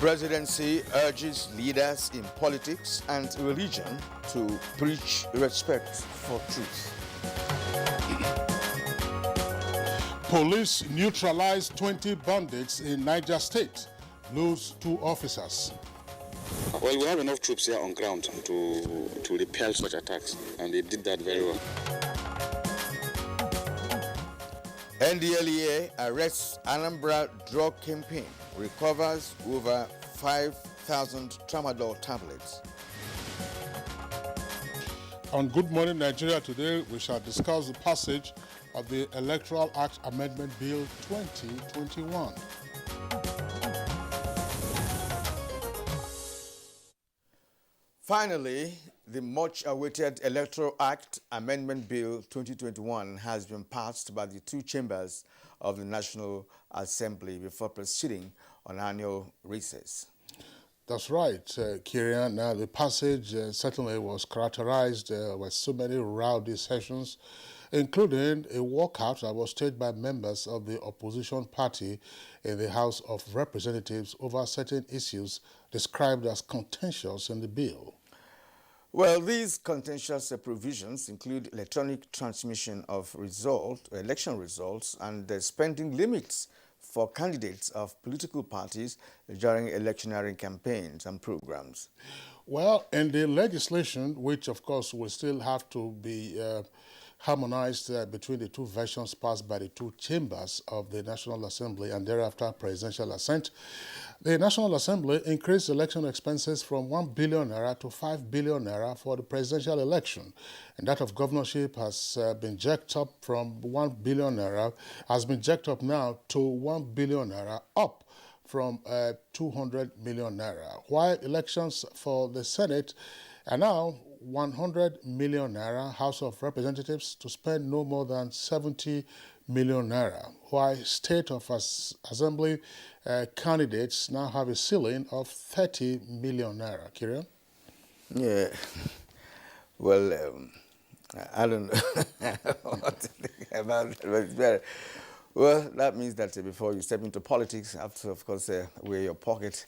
Presidency urges leaders in politics and religion to preach respect for truth. Police neutralize 20 bandits in Niger State, lose 2 officers. Well, we have enough troops here on ground to repel such attacks, and they did that very well. NDLEA arrests Anambra drug campaign, recovers over 5,000 tramadol tablets. On Good Morning Nigeria today, we shall discuss the passage of the Electoral Act Amendment Bill 2021. Finally, the much-awaited Electoral Act Amendment Bill 2021 has been passed by the 2 chambers of the National Assembly before proceeding on annual recess. That's right, Kieran. Now, the passage certainly was characterized with so many rowdy sessions, including a walkout that was staged by members of the opposition party in the House of Representatives over certain issues described as contentious in the bill. Well, these contentious provisions include electronic transmission of election results, and the spending limits for candidates of political parties during electioneering campaigns and programs. Well, in the legislation, which of course will still have to be harmonized between the 2 versions passed by the 2 chambers of the National Assembly and thereafter presidential assent, the National Assembly increased election expenses from 1 billion naira to 5 billion naira for the presidential election, and that of governorship has been jacked up from 1 billion naira, has been jacked up now to 1 billion naira, up from 200 million naira, while elections for the Senate are now 100 million naira, House of Representatives to spend no more than 70 million naira, while State of Assembly candidates now have a ceiling of 30 million naira. Kieran? Yeah, well, I don't know what to think about it, but it's better. Well, that means that before you step into politics, you have to, of course, weigh your pocket.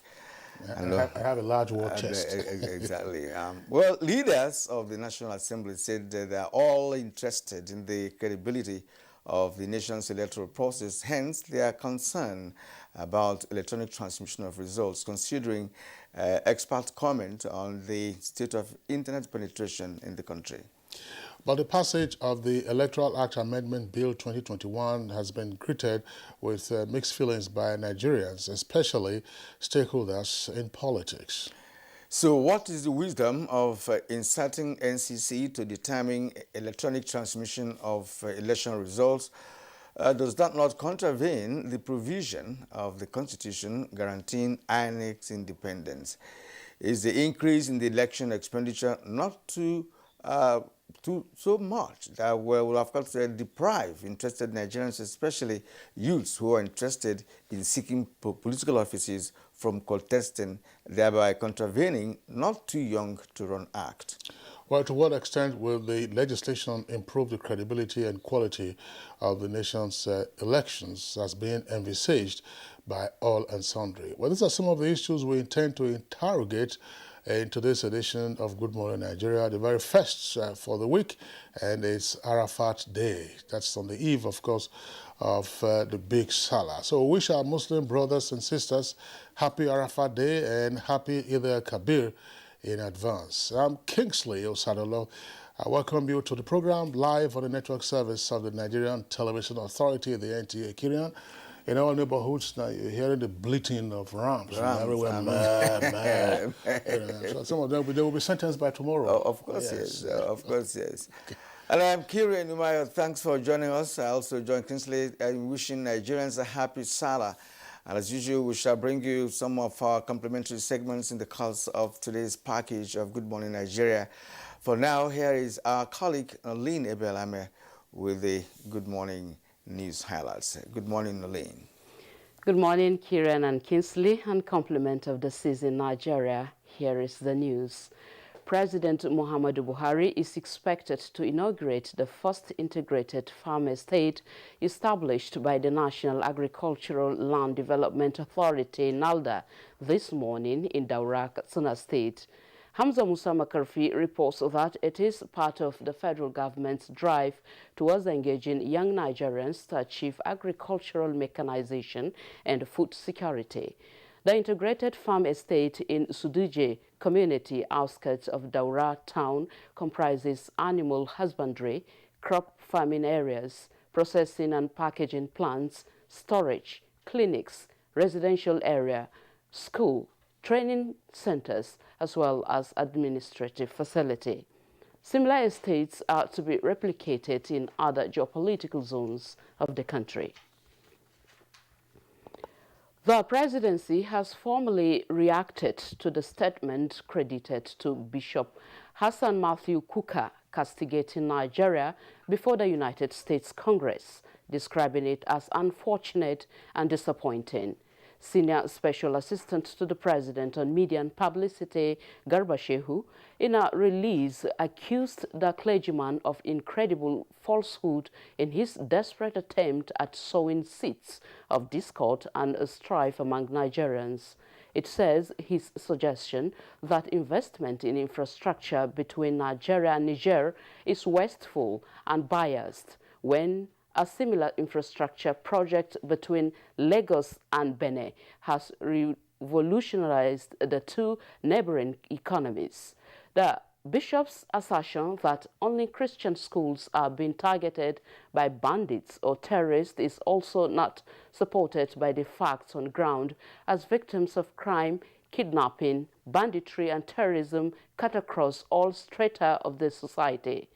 I have a large war chest. Exactly. Well, leaders of the National Assembly said that they are all interested in the credibility of the nation's electoral process. Hence, they are concerned about electronic transmission of results, considering expert comment on the state of internet penetration in the country. But the passage of the Electoral Act Amendment Bill 2021 has been greeted with mixed feelings by Nigerians, especially stakeholders in politics. So what is the wisdom of inserting NCC to determine electronic transmission of election results? Does that not contravene the provision of the Constitution guaranteeing INEC's independence? Is the increase in the election expenditure not too so much that will, of course, deprive interested Nigerians, especially youths who are interested in seeking political offices, from contesting, thereby contravening not too young to run act? Well, to what extent will the legislation improve the credibility and quality of the nation's elections as being envisaged by all and sundry? Well, these are some of the issues we intend to interrogate in today's edition of Good Morning Nigeria, the very first for the week, and it's Arafat Day. That's on the eve, of course, of the big Salah. So we wish our Muslim brothers and sisters happy Arafat Day and happy Eid al-Kabir in advance. I'm Kingsley Osadolo. I welcome you to the program live on the network service of the Nigerian Television Authority, the NTA. Kieran, in all neighborhoods now, you're hearing the bleating of rams everywhere. So some of them they will be sentenced by tomorrow. Oh, of course, yes. Of course, yes. And I'm Kieran Umayo. Thanks for joining us. I also join Kingsley in wishing Nigerians a happy Salah. And as usual, we shall bring you some of our complimentary segments in the course of today's package of Good Morning Nigeria. For now, here is our colleague, Nolene Ebelame, with the Good Morning News highlights. Good morning, Nolene. Good morning, Kieran and Kingsley, and complement of the season Nigeria. Here is the news. President Muhammadu Buhari is expected to inaugurate the first integrated farm estate established by the National Agricultural Land Development Authority, NALDA, this morning in Daura, Katsina State. Hamza Musa Makarfi reports that it is part of the federal government's drive towards engaging young Nigerians to achieve agricultural mechanization and food security. The integrated farm estate in Suduje community outskirts of Daura town comprises animal husbandry, crop farming areas, processing and packaging plants, storage, clinics, residential area, school, training centers, as well as administrative facility. Similar estates are to be replicated in other geopolitical zones of the country. The presidency has formally reacted to the statement credited to Bishop Hassan Matthew Kuka castigating Nigeria before the United States Congress, describing it as unfortunate and disappointing. Senior Special Assistant to the President on Media and Publicity, Garba Shehu, in a release accused the clergyman of incredible falsehood in his desperate attempt at sowing seeds of discord and strife among Nigerians. It says his suggestion that investment in infrastructure between Nigeria and Niger is wasteful and biased when a similar infrastructure project between Lagos and Benin has revolutionized the two neighboring economies. The bishop's assertion that only Christian schools are being targeted by bandits or terrorists is also not supported by the facts on ground, as victims of crime, kidnapping, banditry and terrorism cut across all strata of the society.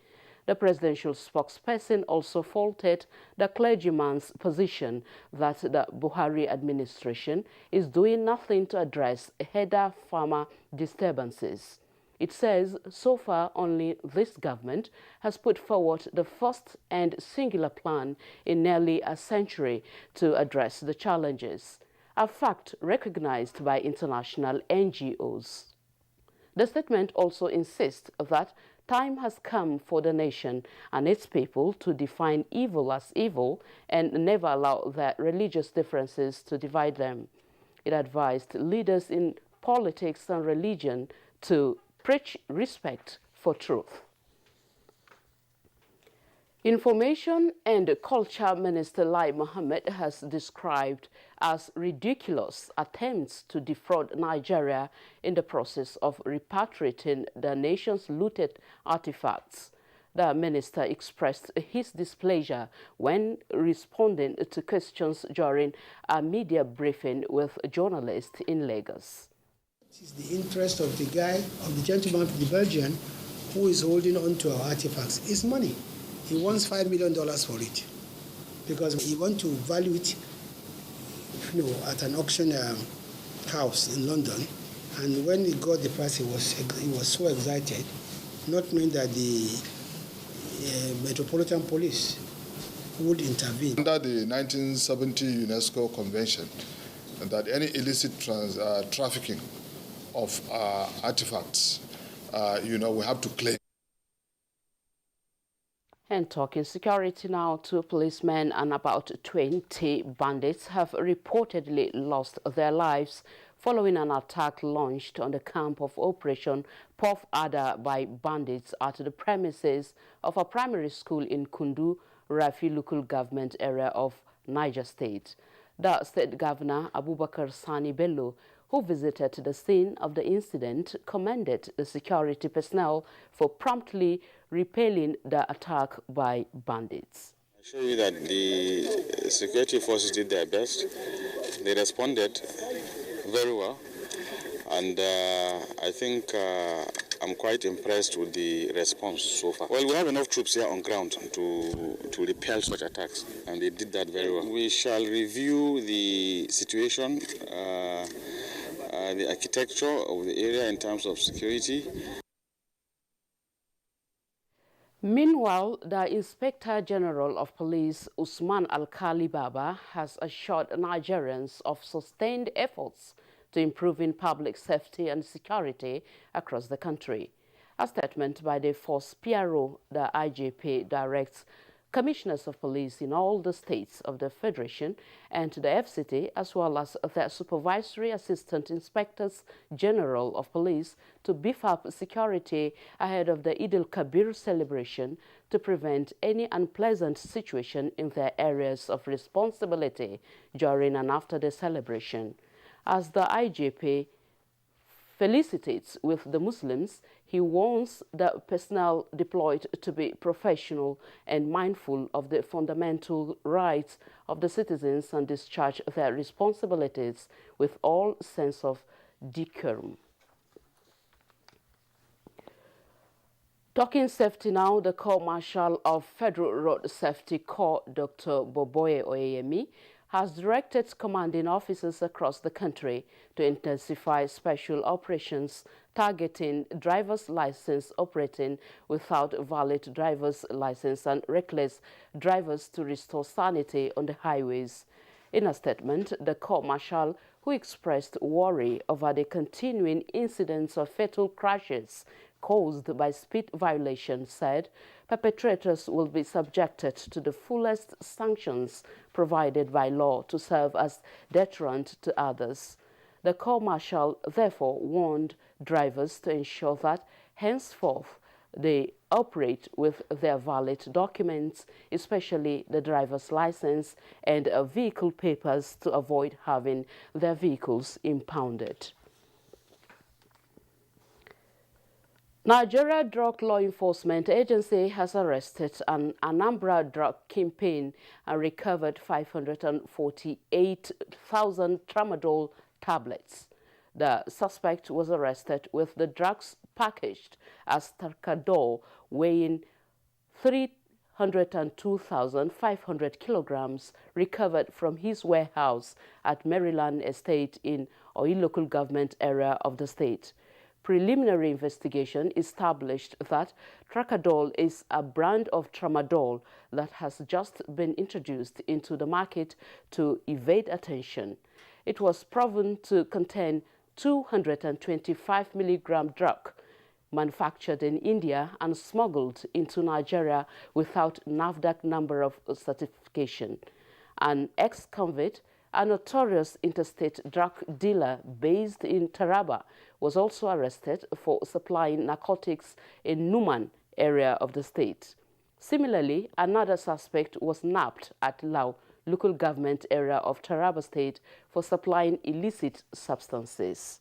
The presidential spokesperson also faulted the clergyman's position that the Buhari administration is doing nothing to address header farmer disturbances. It says so far only this government has put forward the first and singular plan in nearly a century to address the challenges, a fact recognized by international NGOs. The statement also insists that time has come for the nation and its people to define evil as evil and never allow their religious differences to divide them. It advised leaders in politics and religion to preach respect for truth. Information and Culture Minister Lai Mohammed has described as ridiculous attempts to defraud Nigeria in the process of repatriating the nation's looted artifacts. The minister expressed his displeasure when responding to questions during a media briefing with journalists in Lagos. It is the interest of the guy, of the gentleman, the Belgian, who is holding on to our artifacts. It's money. He wants $5 million for it because he wants to value it, at an auction house in London. And when he got the price, he was so excited, not knowing that the Metropolitan Police would intervene. Under the 1970 UNESCO Convention, that any illicit trafficking of artifacts, we have to claim. And talking security now, 2 policemen and about 20 bandits have reportedly lost their lives following an attack launched on the camp of Operation Puff Adder by bandits at the premises of a primary school in Kundu, Rafi local government area of Niger State. The state governor, Abubakar Sani Bello, who visited the scene of the incident, commended the security personnel for promptly repelling the attack by bandits. I show you that the security forces did their best. They responded very well, and I think I'm quite impressed with the response so far. Well, we have enough troops here on ground to repel such attacks, and they did that very well. We shall review the situation, the architecture of the area in terms of security. Meanwhile, the Inspector General of Police, Usman Alkali Baba, has assured Nigerians of sustained efforts to improving public safety and security across the country. A statement by the Force PRO, the IGP, directs commissioners of police in all the states of the Federation and the FCT, as well as their supervisory assistant inspectors general of police, to beef up security ahead of the Eid al-Kabir celebration to prevent any unpleasant situation in their areas of responsibility during and after the celebration. As the IGP felicitates with the Muslims, he warns the personnel deployed to be professional and mindful of the fundamental rights of the citizens and discharge their responsibilities with all sense of decorum. Talking safety now, the Corps Marshal of Federal Road Safety Corps, Dr. Boboye Oyeyemi, has directed commanding officers across the country to intensify special operations targeting driver's license operating without valid driver's license and reckless drivers to restore sanity on the highways. In a statement, the Corps Marshal, who expressed worry over the continuing incidents of fatal crashes caused by speed violations, said perpetrators will be subjected to the fullest sanctions provided by law to serve as deterrent to others. The Corps Marshal therefore warned drivers to ensure that henceforth they operate with their valid documents, especially the driver's license and vehicle papers, to avoid having their vehicles impounded. Nigeria Drug Law Enforcement Agency has arrested an Anambra drug kingpin and recovered 548,000 tramadol tablets. The suspect was arrested with the drugs packaged as Tarkadol, weighing 302,500 kilograms, recovered from his warehouse at Maryland Estate in Oyi local government area of the state. Preliminary investigation established that Tramadol is a brand of tramadol that has just been introduced into the market to evade attention. It was proven to contain 225 milligram drug manufactured in India and smuggled into Nigeria without NAFDAC number of certification. An ex-convict, a notorious interstate drug dealer based in Taraba, was also arrested for supplying narcotics in Numan area of the state. Similarly, another suspect was nabbed at Lau local government area of Taraba state for supplying illicit substances.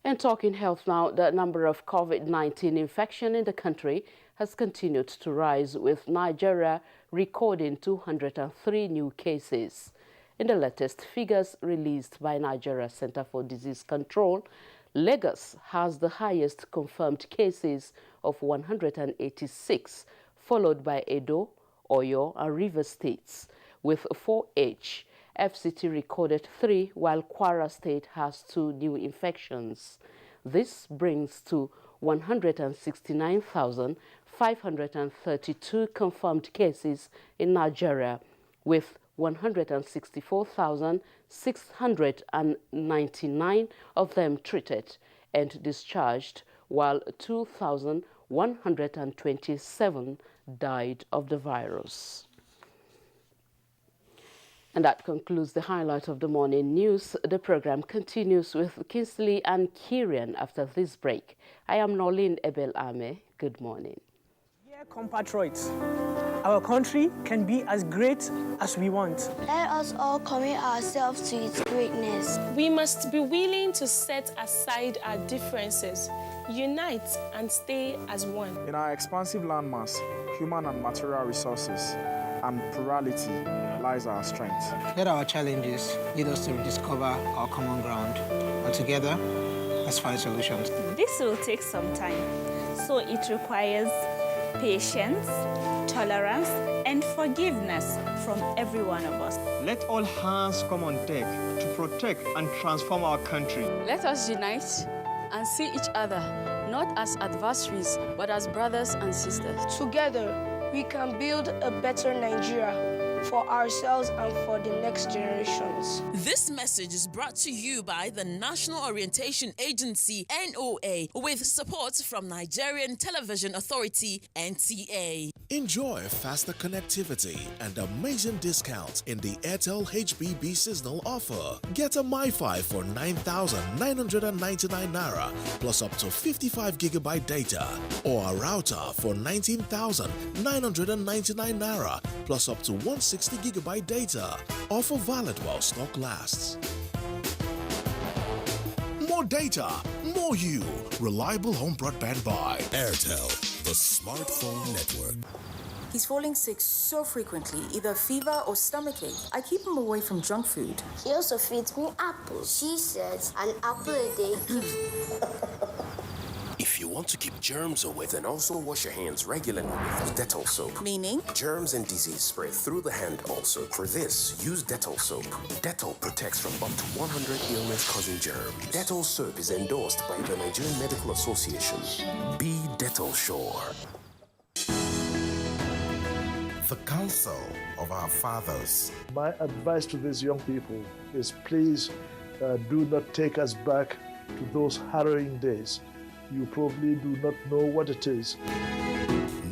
And talking health now, the number of COVID-19 infection in the country has continued to rise, with Nigeria recording 203 new cases. In the latest figures released by Nigeria Center for Disease Control, Lagos has the highest confirmed cases of 186, followed by Edo, Oyo, and Rivers states with 4 each. FCT recorded 3, while Kwara State has 2 new infections. This brings to 169,532 confirmed cases in Nigeria, with 164,699 of them treated and discharged, while 2,127 died of the virus. And that concludes the highlight of the morning news. The program continues with Kingsley and Kieran after this break. I am Nolin Ebel-Ame. Good morning. Dear compatriots, our country can be as great as we want. Let us all commit ourselves to its greatness. We must be willing to set aside our differences, unite and stay as one. In our expansive landmass, human and material resources, and plurality lies our strength. Let our challenges lead us to rediscover our common ground, and together, let's find solutions. This will take some time, so it requires patience, tolerance, and forgiveness from every one of us. Let all hands come on deck to protect and transform our country. Let us unite and see each other not as adversaries, but as brothers and sisters. Together, we can build a better Nigeria. for ourselves and for the next generations. This message is brought to you by the National Orientation Agency, NOA, with support from Nigerian Television Authority, NTA. Enjoy faster connectivity and amazing discounts in the Airtel HBB seasonal offer. Get a MiFi for 9,999 Naira plus up to 55 GB data, or a router for 19,999 Naira plus up to 160 GB data. Offer valid while stock lasts. More data, more you. Reliable home broadband by Airtel, the smartphone network. He's falling sick so frequently, either fever or stomachache. I keep him away from junk food. She also feeds me apples. She says an apple a day keeps... If you want to keep germs away, then also wash your hands regularly with Dettol soap. Meaning? Germs and disease spread through the hand also. For this, use Dettol soap. Dettol protects from up to 100 illness-causing germs. Dettol soap is endorsed by the Nigerian Medical Association. Be Dettol sure. The counsel of our fathers. My advice to these young people is please do not take us back to those harrowing days. You probably do not know what it is.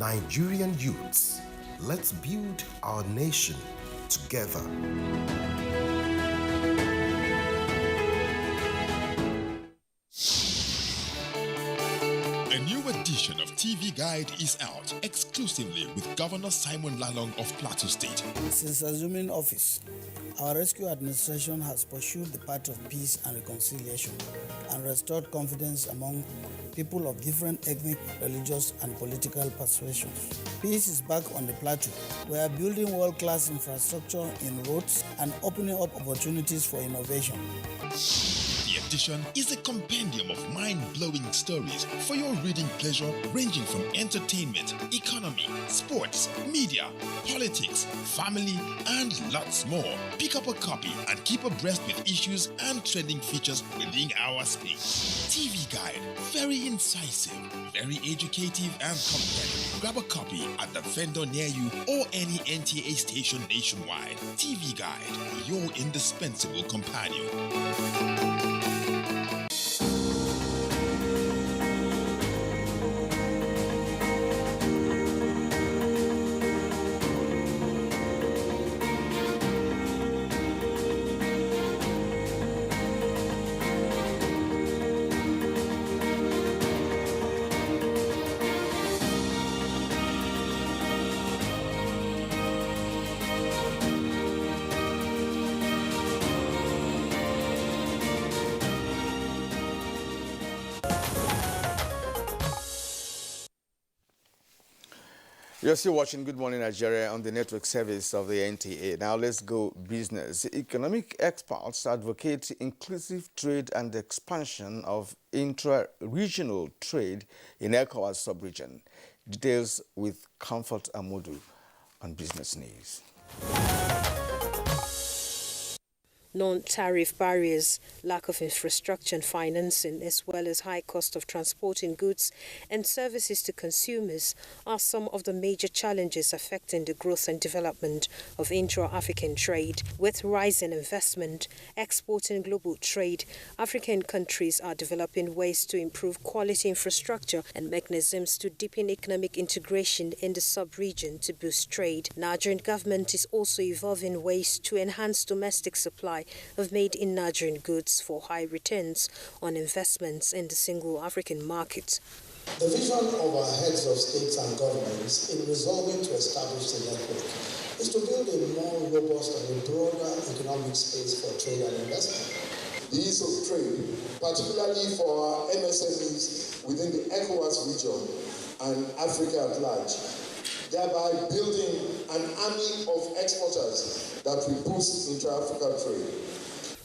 Nigerian youths, let's build our nation together. A new edition of TV Guide is out exclusively with Governor Simon Lalong of Plateau State. Since assuming office, our rescue administration has pursued the path of peace and reconciliation and restored confidence among people of different ethnic, religious, and political persuasions. Peace is back on the plateau. We are building world-class infrastructure in roads and opening up opportunities for innovation. The edition is a compendium of mind-blowing stories for your reading pleasure, ranging from entertainment, economy, sports, media, politics, family, and lots more. Pick up a copy and keep abreast with issues and trending features within our space. TV Guide, very incisive, very educative and compelling. Grab a copy at the vendor near you or any NTA station nationwide. TV Guide, your indispensable companion. You're still watching Good Morning Nigeria on the network service of the NTA. Now let's go business. Economic experts advocate inclusive trade and expansion of intra-regional trade in ECOWAS sub-region. Details with Comfort Amudu on Business News. Non-tariff barriers, lack of infrastructure and financing, as well as high cost of transporting goods and services to consumers are some of the major challenges affecting the growth and development of intra-African trade. With rising investment, export and global trade, African countries are developing ways to improve quality infrastructure and mechanisms to deepen economic integration in the sub-region to boost trade. Nigerian government is also evolving ways to enhance domestic supply of made-in-Nigerian goods for high returns on investments in the single African market. The vision of our heads of states and governments in resolving to establish the network is to build a more robust and a broader economic space for trade and investment. The ease of trade, particularly for our MSMEs within the ECOWAS region and Africa at large, thereby building an army of exporters that will boost intra-African trade.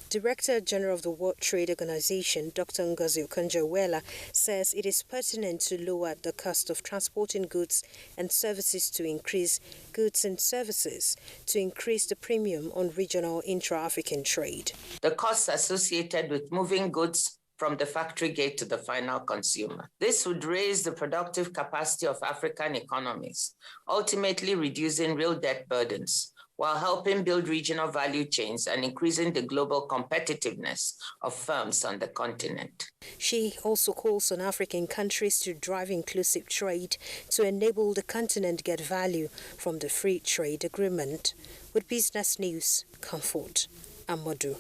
Director General of the World Trade Organization, Dr. Ngozi Okonjo-Iweala, says it is pertinent to lower the cost of transporting goods and services to increase goods and services, to increase the premium on regional intra-African trade. The costs associated with moving goods from the factory gate to the final consumer. This would raise the productive capacity of African economies, ultimately reducing real debt burdens, while helping build regional value chains and increasing the global competitiveness of firms on the continent. She also calls on African countries to drive inclusive trade to enable the continent get value from the free trade agreement. With Business News, Comfort Amodu.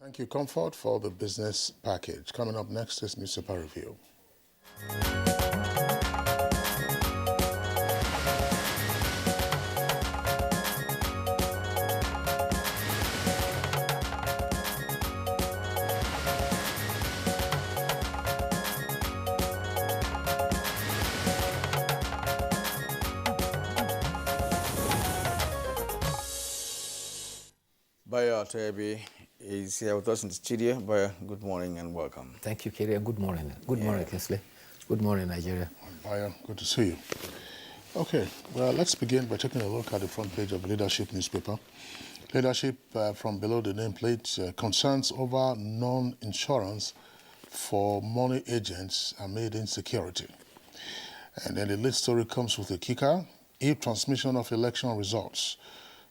Thank you, Comfort, for the business package. Coming up next is Newspaper Review. Bayo Tebi is here with us in the studio. Bayo, good morning and welcome. Thank you, Kerry, and good morning. Good morning, Kinsley. Good morning, Nigeria. Bayo, good to see you. Okay, well, let's begin by taking a look at the front page of Leadership newspaper. Leadership, from below the nameplate, concerns over non-insurance for money agents amid insecurity. And then the lead story comes with a kicker: e-transmission of election results.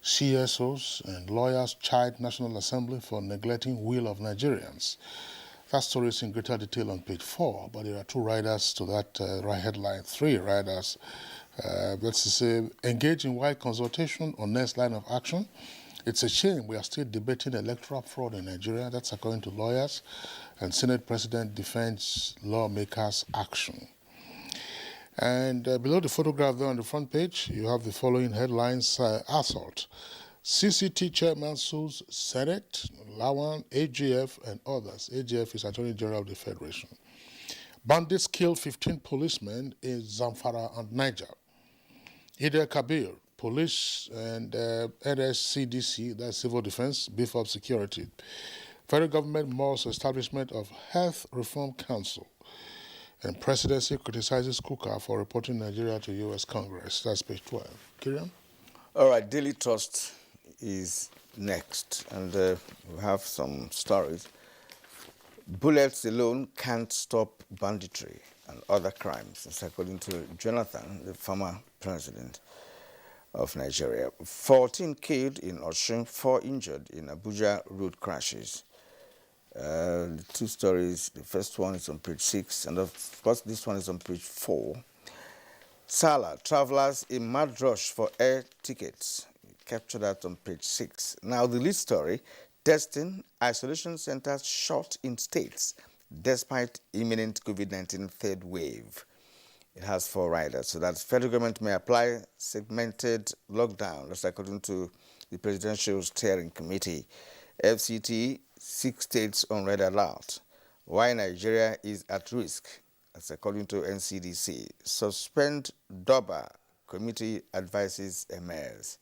CSOs and lawyers chide National Assembly for neglecting will of Nigerians. That story is in greater detail on page 4, but there are two riders to that headline, three riders. Let's say, engage in wide consultation on next line of action. It's a shame we are still debating electoral fraud in Nigeria. That's according to lawyers. And Senate President defends lawmakers' action. And below the photograph there on the front page, you have the following headlines: assault. CCT chairman sues Senate, Lawan, AGF, and others. AGF is Attorney General of the Federation. Bandits kill 15 policemen in Zamfara and Niger. Ida Kabir, police and NSCDC, that's Civil Defense, beef up security. Federal government must establishment of Health Reform Council. And presidency criticizes Kuka for reporting Nigeria to U.S. Congress. That's page 12. Kirian? All right, Daily Trust is next, and we have some stories. Bullets alone can't stop banditry and other crimes, that's according to Jonathan, the former president of Nigeria. 14 killed in Osun, 4 injured in Abuja road crashes. The two stories, the first one is on page 6, and of course this one is on page 4. Salah, travelers in mad rush for air tickets. Capture that on page 6. Now the lead story, testing, isolation centers shut in states despite imminent COVID-19 third wave. It has 4 riders, so that federal government may apply segmented lockdown, that's according to the Presidential Steering Committee. FCT, 6 states on red alert. Why Nigeria is at risk, that's according to NCDC. Suspend DOBA, committee advises emirs.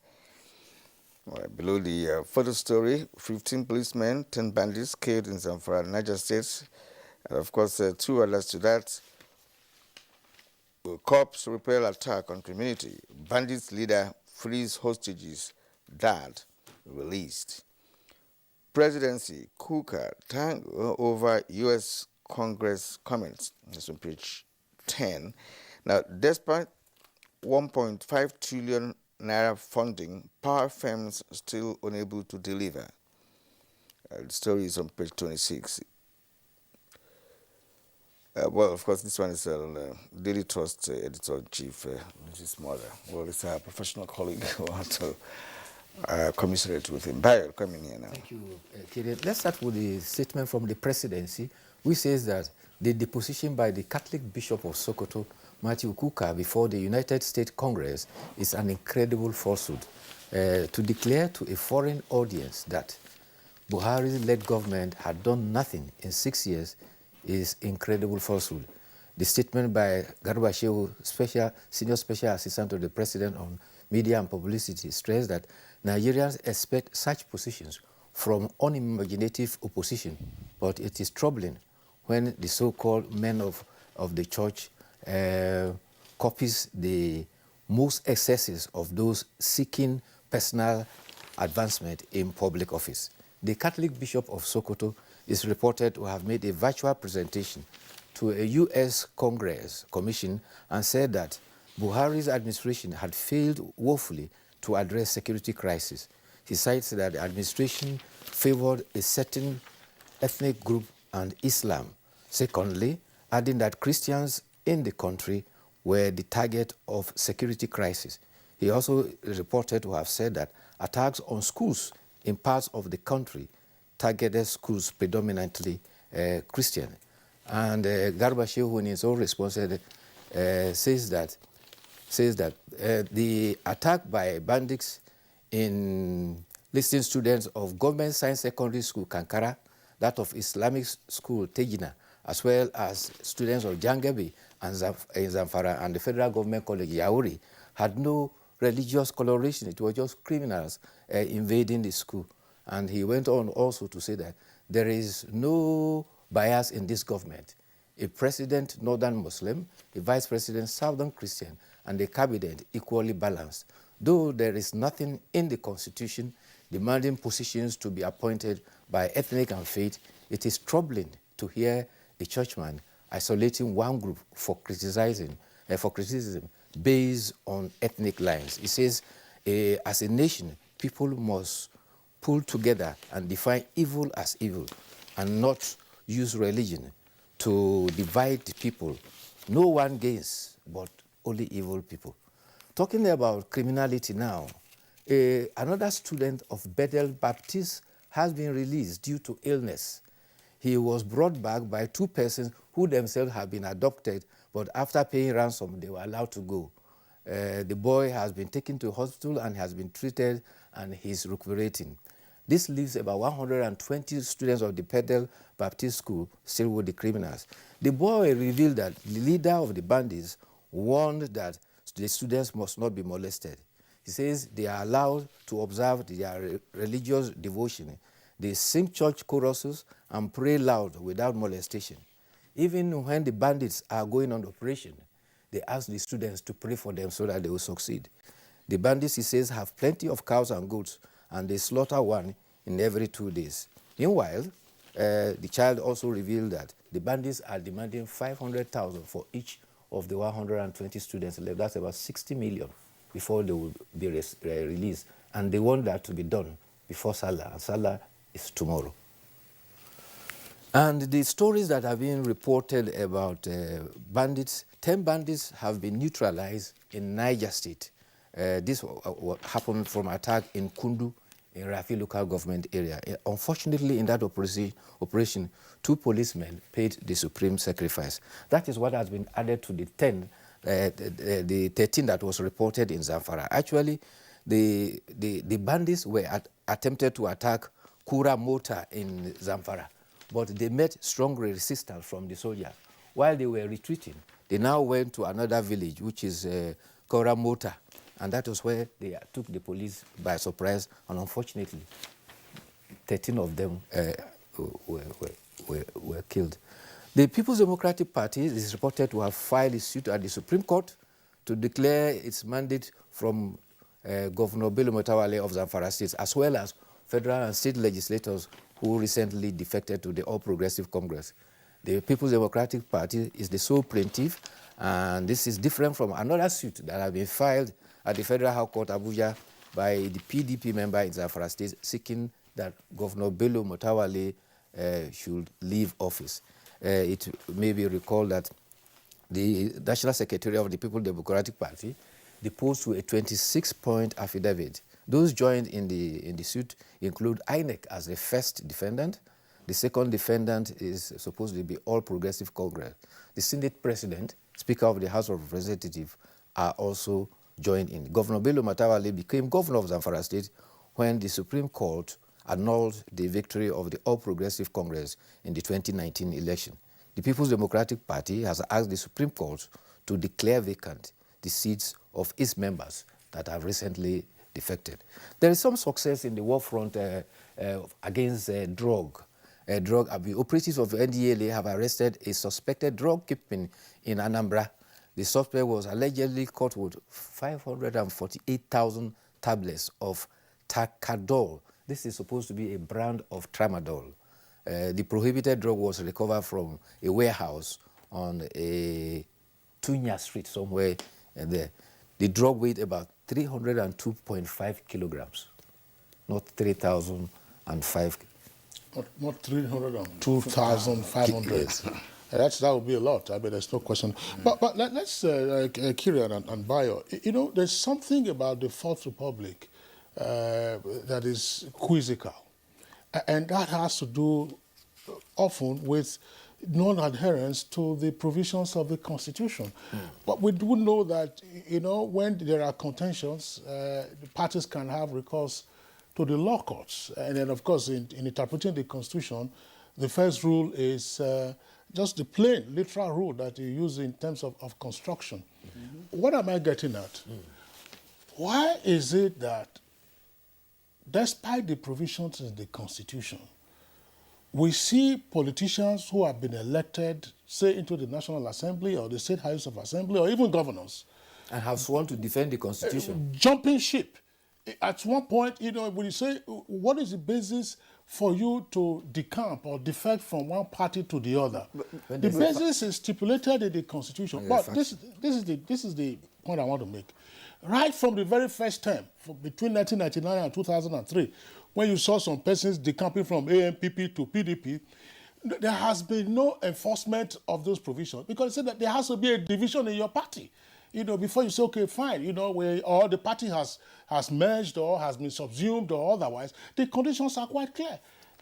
Right, below the photo story, 15 policemen, 10 bandits killed in Zamfara, Niger State. And of course, 2 others to that. Cops repel attack on community. Bandits leader frees hostages. Dad released. Presidency, Kuka, tango over U.S. Congress comments. That's on page 10. Now, despite 1.5 trillion naira funding, power firms still unable to deliver. The story is on page 26. Well, of course, this one is Daily Trust editor-in-chief, Mrs. Mother. Well, it's a professional colleague who had to commiserate with him. Bayo, coming here now. Thank you, Kiri. Let's start with the statement from the presidency, which says that the deposition by the Catholic Bishop of Sokoto, Matthew Kuka, before the United States Congress is an incredible falsehood. To declare to a foreign audience that Buhari-led government had done nothing in 6 years is incredible falsehood. The statement by Garba Shehu, Senior Special Assistant to the President on Media and Publicity, stressed that Nigerians expect such positions from unimaginative opposition, but it is troubling when the so-called men of the church copies the most excesses of those seeking personal advancement in public office. The Catholic Bishop of Sokoto is reported to have made a virtual presentation to a U.S. Congress commission and said that Buhari's administration had failed woefully to address security crisis. He cites that the administration favored a certain ethnic group and Islam. Secondly, adding that Christians in the country were the target of security crisis. He also reported to have said that attacks on schools in parts of the country targeted schools predominantly Christian. And Garba Shehu, in his own response, says that the attack by bandits in listing students of Government Science Secondary School Kankara, that of Islamic School Tejina, as well as students of Jangabi and Zamfara and the Federal Government College Yauri, had no religious coloration. It was just criminals invading the school. And he went on also to say that there is no bias in this government. A president, Northern Muslim, a vice president, Southern Christian, and a cabinet equally balanced. Though there is nothing in the constitution demanding positions to be appointed by ethnic and faith, it is troubling to hear a churchman isolating one group for criticism based on ethnic lines. He says, as a nation, people must pull together and define evil as evil and not use religion to divide the people. No one gains, but only evil people. Talking about criminality now, another student of Bethel Baptist has been released due to illness. He was brought back by two persons who themselves have been adopted, but after paying ransom, they were allowed to go. The boy has been taken to hospital and has been treated, and he's recuperating. This leaves about 120 students of the Bethel Baptist School still with the criminals. The boy revealed that the leader of the bandits warned that the students must not be molested. He says they are allowed to observe their religious devotion. They sing church choruses and pray loud without molestation. Even when the bandits are going on operation, they ask the students to pray for them so that they will succeed. The bandits, he says, have plenty of cows and goats, and they slaughter one in every 2 days. Meanwhile, the child also revealed that the bandits are demanding 500,000 for each of the 120 students left. That's about 60 million before they will be released. And they want that to be done before Salah. And Salah is tomorrow. And the stories that have been reported about bandits, 10 bandits have been neutralized in Niger State. This happened from attack in Kundu, in Rafi local government area. Unfortunately, in that operation, 2 policemen paid the supreme sacrifice. That is what has been added to the 13 that was reported in Zamfara. Actually, the bandits were attempted to attack Kura Mota in Zamfara, but they met strong resistance from the soldiers. While they were retreating, they now went to another village, which is Kura Mota, and that was where they took the police by surprise, and unfortunately, 13 of them were killed. The People's Democratic Party is reported to have filed a suit at the Supreme Court to declare its mandate from Governor Bello Mutawale of Zamfara State, as well as federal and state legislators who recently defected to the All Progressive Congress. The People's Democratic Party is the sole plaintiff, and this is different from another suit that has been filed at the Federal High Court, Abuja, by the PDP member in Zamfara State, seeking that Governor Bello Mutawale should leave office. It may be recalled that the National Secretary of the People's Democratic Party deposed to a 26-point affidavit. Those joined in the suit include INEC as the first defendant. The second defendant is supposed to be All Progressive Congress. The Senate President, Speaker of the House of Representatives, are also joined in. Governor Bello Mutawale became governor of Zamfara State when the Supreme Court annulled the victory of the All Progressive Congress in the 2019 election. The People's Democratic Party has asked the Supreme Court to declare vacant the seats of its members that have recently defected. There is some success in the war front against drug abuse. Operatives of NTA have arrested a suspected drug kingpin in Anambra. The suspect was allegedly caught with 548,000 tablets of Takadol. This is supposed to be a brand of tramadol. The prohibited drug was recovered from a warehouse on a Tunya Street somewhere there. The drug weighed about 302.5 kilograms, not 3,005. Not 302,500. That would be a lot. I mean, there's no question. But let's, Kieran and Bayo, you know, there's something about the Fourth Republic that is quizzical. And that has to do often with non-adherence to the provisions of the Constitution. But we do know that, you know, when there are contentions, the parties can have recourse to the law courts. And then, of course, in interpreting the Constitution, the first rule is just the plain, literal rule that you use in terms of construction. What am I getting at? Why is it that, despite the provisions in the Constitution, we see politicians who have been elected, say, into the National Assembly or the State House of Assembly or even governors, and have sworn to defend the Constitution, jumping ship? At one point, you know, when you say, what is the basis for you to decamp or defect from one party to the other? The basis is stipulated in the Constitution. But this is the point I want to make. Right from the very first term, between 1999 and 2003, when you saw some persons decamping from ANPP to PDP, there has been no enforcement of those provisions because it said that there has to be a division in your party. You know, before you say, okay, fine, you know, or the party has merged or has been subsumed or otherwise, the conditions are quite clear.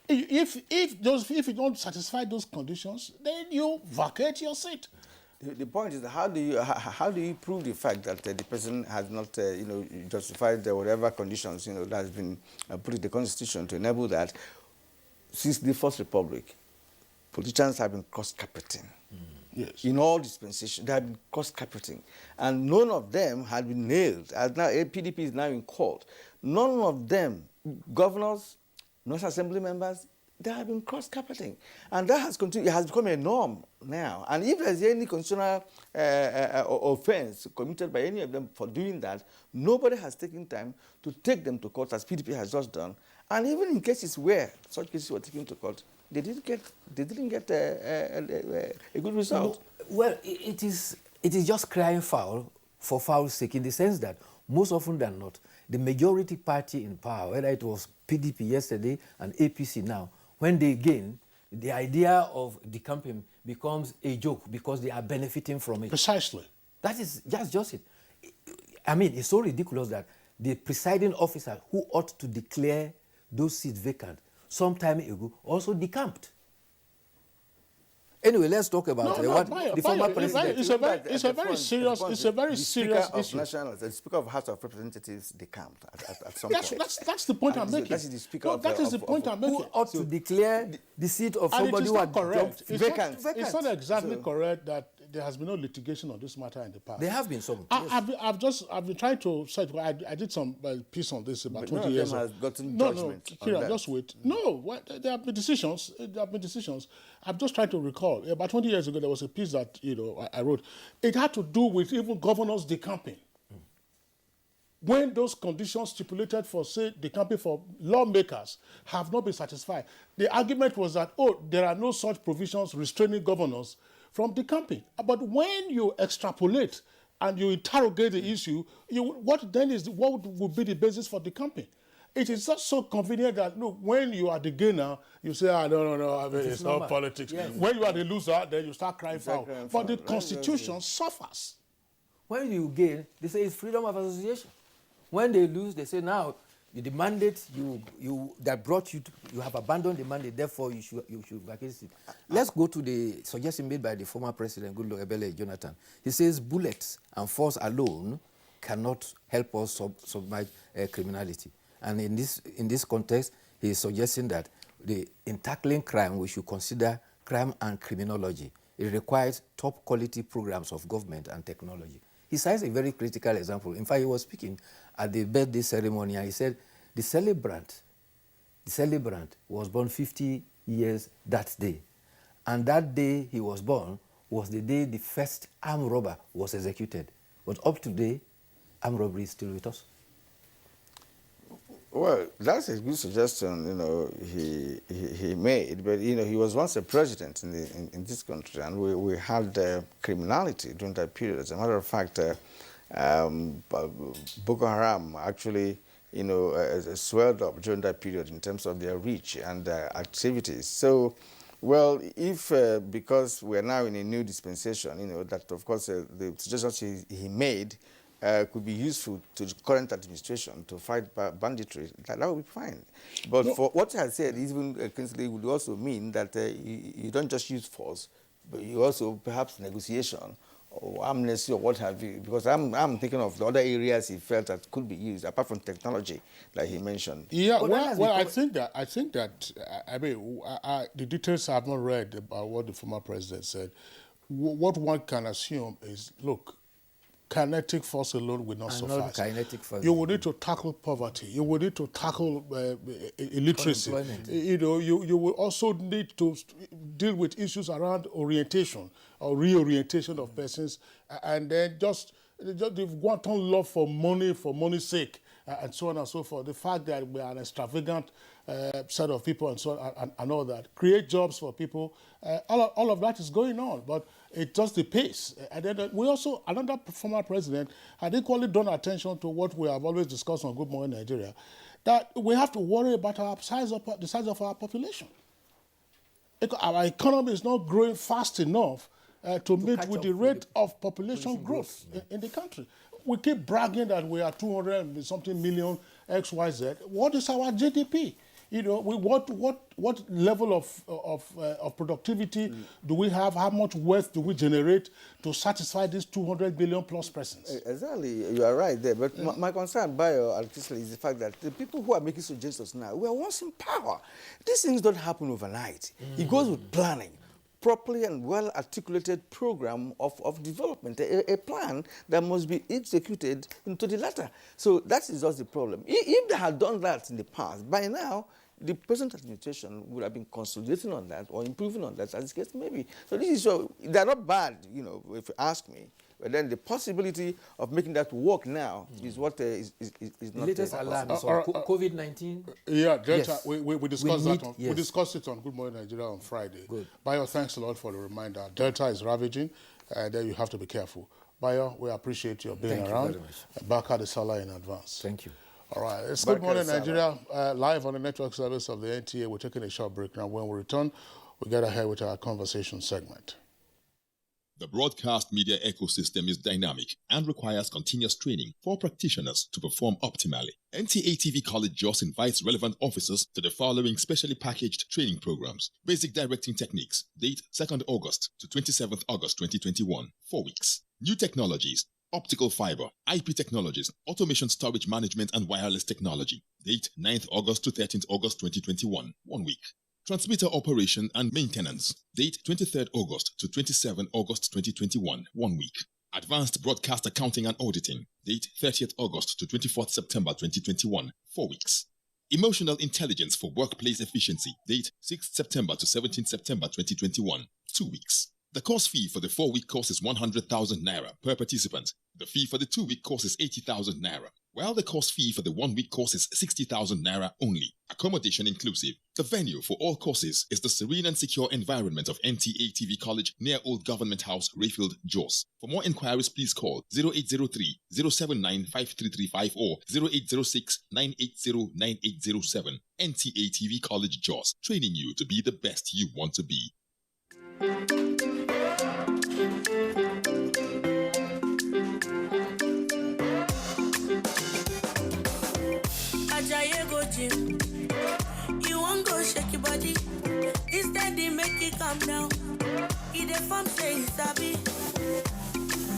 If you don't satisfy those conditions, then you vacate your seat. The point is, how do you prove the fact that the person has not, you know, justified whatever conditions, you know, that has been put in the Constitution to enable that? Since the First Republic, politicians have been cross-carpeting. Yes. In all dispensations, they have been cross-carpeting. And none of them had been nailed. As now, PDP is now in court. None of them, governors, National Assembly members, they have been cross-carpeting. And that has continued. It has become a norm now. And if there's any constitutional offense committed by any of them for doing that, nobody has taken time to take them to court, as PDP has just done. And even in cases where such cases were taken to court, they didn't get a good result. Well, it is just crying foul for foul's sake, in the sense that most often than not, the majority party in power, whether it was PDP yesterday and APC now, when they gain, the idea of decamping becomes a joke because they are benefiting from it. Precisely. That is just it. I mean, it's so ridiculous that the presiding officer who ought to declare those seats vacant some time ago also decamped. Anyway, let's talk about the former president. It's a very serious issue. The Speaker of House of Representatives decamped at some point. That's the point I'm making. That is the Speaker who ought to declare the seat of somebody who had jumped vacant. It's not exactly correct that there has been no litigation on this matter in the past. There have been some. I've been trying to search. I did some piece on this about 20 years ago. Has gotten judgment. No, Kira, just wait. No, there have been decisions. I'm just trying to recall. About 20 years ago, there was a piece that I wrote. It had to do with even governors decamping. When those conditions stipulated for, say, decamping for lawmakers have not been satisfied, the argument was that, there are no such provisions restraining governors from decamping. But when you extrapolate and you interrogate the issue, what would be the basis for decamping? It is just so convenient that, look, when you are the gainer, you say, no, I mean, it's not politics. Yes. When you are the loser, then you start crying foul. But the Constitution suffers. When you gain, they say it's freedom of association. When they lose, they say, now, the mandate that brought you, you have abandoned the mandate, therefore you should vacate it. Let's go to the suggestion made by the former president, Goodluck Ebele Jonathan. He says bullets and force alone cannot help us submerge criminality. And in this context, he is suggesting that in tackling crime, we should consider crime and criminology. It requires top quality programs of government and technology. He cites a very critical example. In fact, he was speaking at the birthday ceremony, and he said the celebrant was born 50 years that day. And that day he was born was the day the first armed robber was executed. But up to today, armed robbery is still with us. Well, that's a good suggestion, he made. But, he was once a president in this country, and we had criminality during that period. As a matter of fact, Boko Haram actually, swelled up during that period in terms of their reach and activities. So, well, if because we're now in a new dispensation, that of course the suggestions he made could be useful to the current administration to fight banditry, that would be fine. But for what I said, even Kingsley, would also mean that you don't just use force, but you also perhaps negotiation or amnesty or what have you, because I'm thinking of the other areas he felt that could be used apart from technology, like he mentioned. Yeah, well, I think that I mean, the details I have not read about what the former president said. What one can assume is, look, kinetic force alone will not suffice. Kinetic force. You will need to tackle poverty. You will need to tackle illiteracy. You will also need to deal with issues around orientation or reorientation of persons, and then just the wanton love for money's sake, and so on and so forth. The fact that we are an extravagant set of people and so on and all that, create jobs for people. All of that is going on, but it's just the pace. And then we also, another former president had equally drawn attention to what we have always discussed on Good Morning Nigeria, that we have to worry about the size of our population. Our economy is not growing fast enough to meet with the rate of population growth in the country. We keep bragging that we are 200-something million XYZ. What is our GDP? What level of productivity do we have? How much wealth do we generate to satisfy these 200 billion plus persons? Exactly, you are right there. But my concern, artistically, is the fact that the people who are making suggestions now, we are once in power. These things don't happen overnight. It goes with planning. Properly and well-articulated program of development, a plan that must be executed into the latter. So that is just the problem. If they had done that in the past, by now, the present administration would have been consolidating on that or improving on that, as the case may be. So this is so they're not bad, if you ask me. But then the possibility of making that work now is what is not the latest alarm is on COVID-19. Yeah, Delta. Yes. We discussed that. We discussed it on Good Morning Nigeria on Friday. Good. Bayo, thanks a lot for the reminder. Delta is ravaging, then you have to be careful. Bayo, we appreciate your being around. Thank you very much. Baka the Salah in advance. Thank you. All right, it's Good Morning Nigeria, live on the network service of the NTA. We're taking a short break now. When we return, we get ahead with our conversation segment. The broadcast media ecosystem is dynamic and requires continuous training for practitioners to perform optimally. NTA TV College Jos invites relevant officers to the following specially packaged training programs. Basic Directing Techniques, date 2nd August to 27th August 2021, 4 weeks. New Technologies, Optical Fiber, IP Technologies, Automation Storage Management and Wireless Technology, date 9th August to 13th August 2021, 1 week. Transmitter Operation and Maintenance, date 23rd August to 27th August 2021, 1 week. Advanced Broadcast Accounting and Auditing, date 30th August to 24th September 2021, 4 weeks. Emotional Intelligence for Workplace Efficiency, date 6th September to 17th September 2021, 2 weeks. The course fee for the 4-week course is 100,000 naira per participant. The fee for the 2-week course is 80,000 naira, while the course fee for the 1-week course is 60,000 naira only. Accommodation inclusive. The venue for all courses is the serene and secure environment of NTA TV College near Old Government House, Rayfield, Jos. For more inquiries, please call 0803-079-5335 or 0806-980-9807. NTA TV College, Jos, training you to be the best you want to be. You won't go shake your body. Instead, they make it calm down. If the farm say it's happy,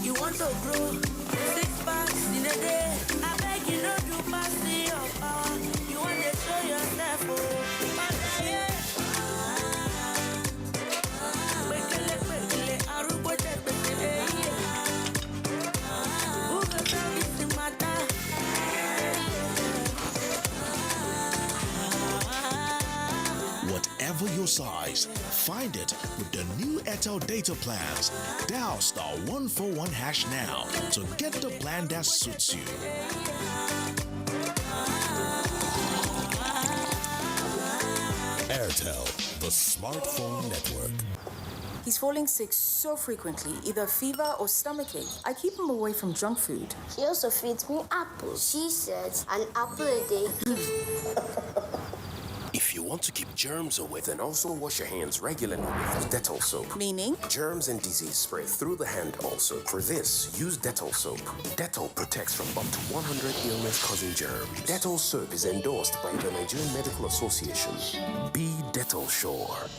you want to grow 6 packs in a day. I beg you not to pass your power. You want to show yourself, Whatever your size, find it with the new Airtel data plans. Dial *141# now to get the plan that suits you. Airtel, the smartphone network. He's falling sick so frequently, either fever or stomachache. I keep him away from junk food. She also feeds me apples. She says an apple a day keeps... If you want to keep germs away, then also wash your hands regularly with Dettol soap. Meaning? Germs and disease spread through the hand also. For this, use Dettol soap. Dettol protects from up to 100 illness-causing germs. Dettol soap is endorsed by the Nigerian Medical Association. Be Dettol sure.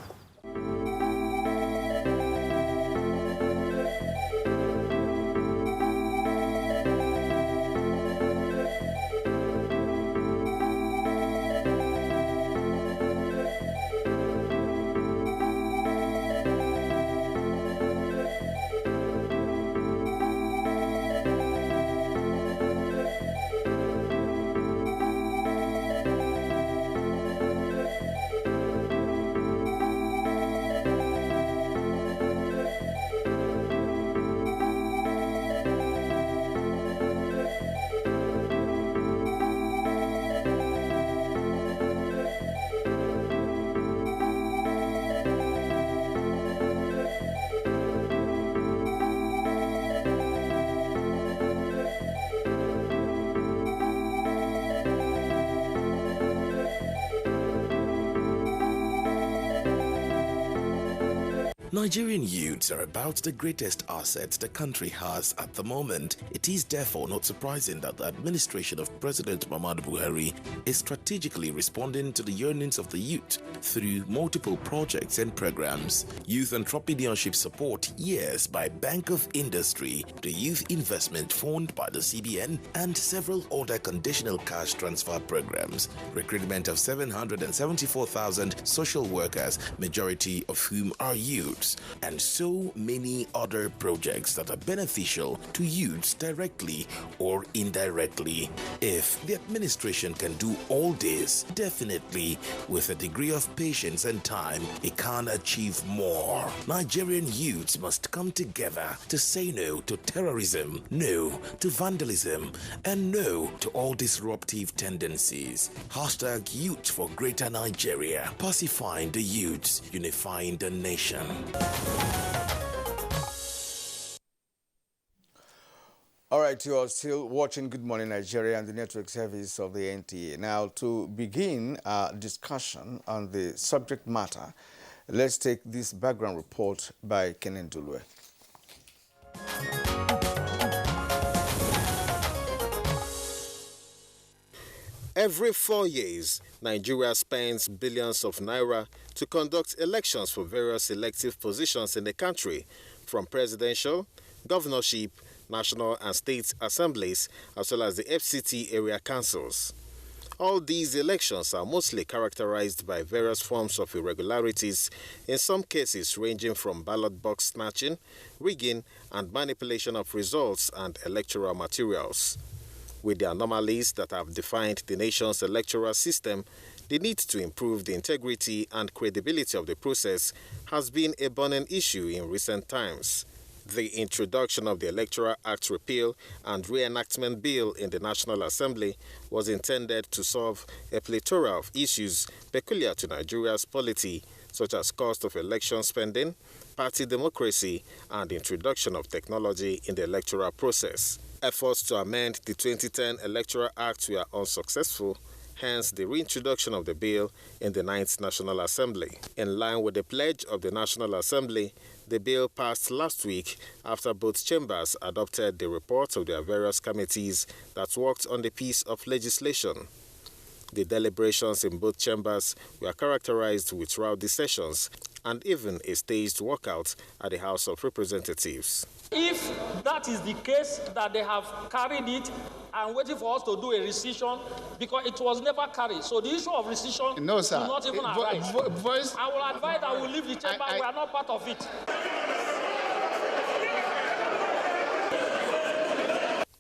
Nigerian youths are about the greatest asset the country has at the moment. It is therefore not surprising that the administration of President Muhammadu Buhari is strategically responding to the yearnings of the youth through multiple projects and programs. Youth entrepreneurship support, yes, by Bank of Industry, the Youth Investment Fund by the CBN, and several other conditional cash transfer programs. Recruitment of 774,000 social workers, majority of whom are youths, and so many other projects that are beneficial to youths directly or indirectly. If the administration can do all this, definitely with a degree of patience and time, it can achieve more. Nigerian youths must come together to say no to terrorism, no to vandalism, and no to all disruptive tendencies. Hashtag Youth for Greater Nigeria. Pacifying the youths, unifying the nation. All right, you are still watching Good Morning Nigeria and the network service of the NTA. Now, to begin our discussion on the subject matter, let's take this background report by Kenan Dulwe. Every 4 years, Nigeria spends billions of naira to conduct elections for various elective positions in the country, from presidential, governorship, national and state assemblies, as well as the FCT area councils. All these elections are mostly characterized by various forms of irregularities, in some cases ranging from ballot box snatching, rigging, and manipulation of results and electoral materials. With the anomalies that have defined the nation's electoral system, the need to improve the integrity and credibility of the process has been a burning issue in recent times. The introduction of the Electoral Act repeal and reenactment bill in the National Assembly was intended to solve a plethora of issues peculiar to Nigeria's polity, such as cost of election spending, party democracy, and introduction of technology in the electoral process. Efforts to amend the 2010 Electoral Act were unsuccessful, hence the reintroduction of the bill in the 9th National Assembly. In line with the pledge of the National Assembly, the bill passed last week after both chambers adopted the reports of their various committees that worked on the piece of legislation. The deliberations in both chambers were characterized with rowdy sessions and even a staged walkout at the House of Representatives. If that is the case, that they have carried it and waiting for us to do a rescission, because it was never carried. So the issue of rescission will not even arise. I will advise that we leave the chamber. We are not part of it.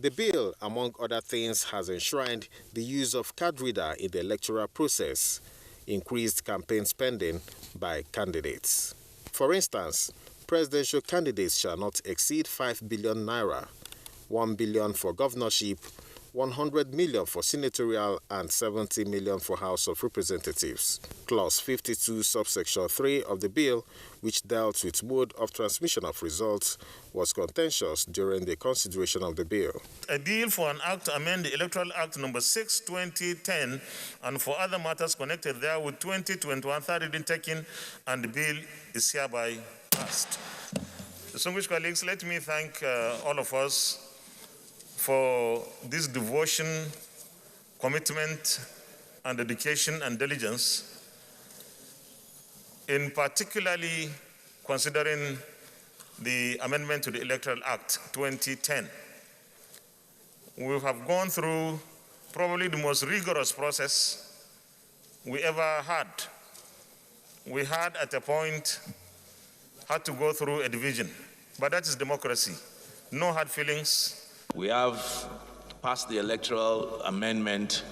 The bill, among other things, has enshrined the use of card reader in the electoral process, increased campaign spending by candidates. For instance, presidential candidates shall not exceed 5 billion naira, 1 billion for governorship, 100 million for senatorial and 70 million for House of Representatives. Clause 52, subsection 3 of the bill, which dealt with mode of transmission of results, was contentious during the consideration of the bill. A bill for an act to amend the Electoral Act number 6, 2010, and for other matters connected there with 2021 third reading taken, and the bill is hereby passed. Distinguished colleagues, let me thank all of us for this devotion, commitment, and dedication and diligence, in particularly considering the amendment to the Electoral Act 2010. We have gone through probably the most rigorous process we ever had. We had at a point had to go through a division, but that is democracy. No hard feelings. We have passed the electoral amendment.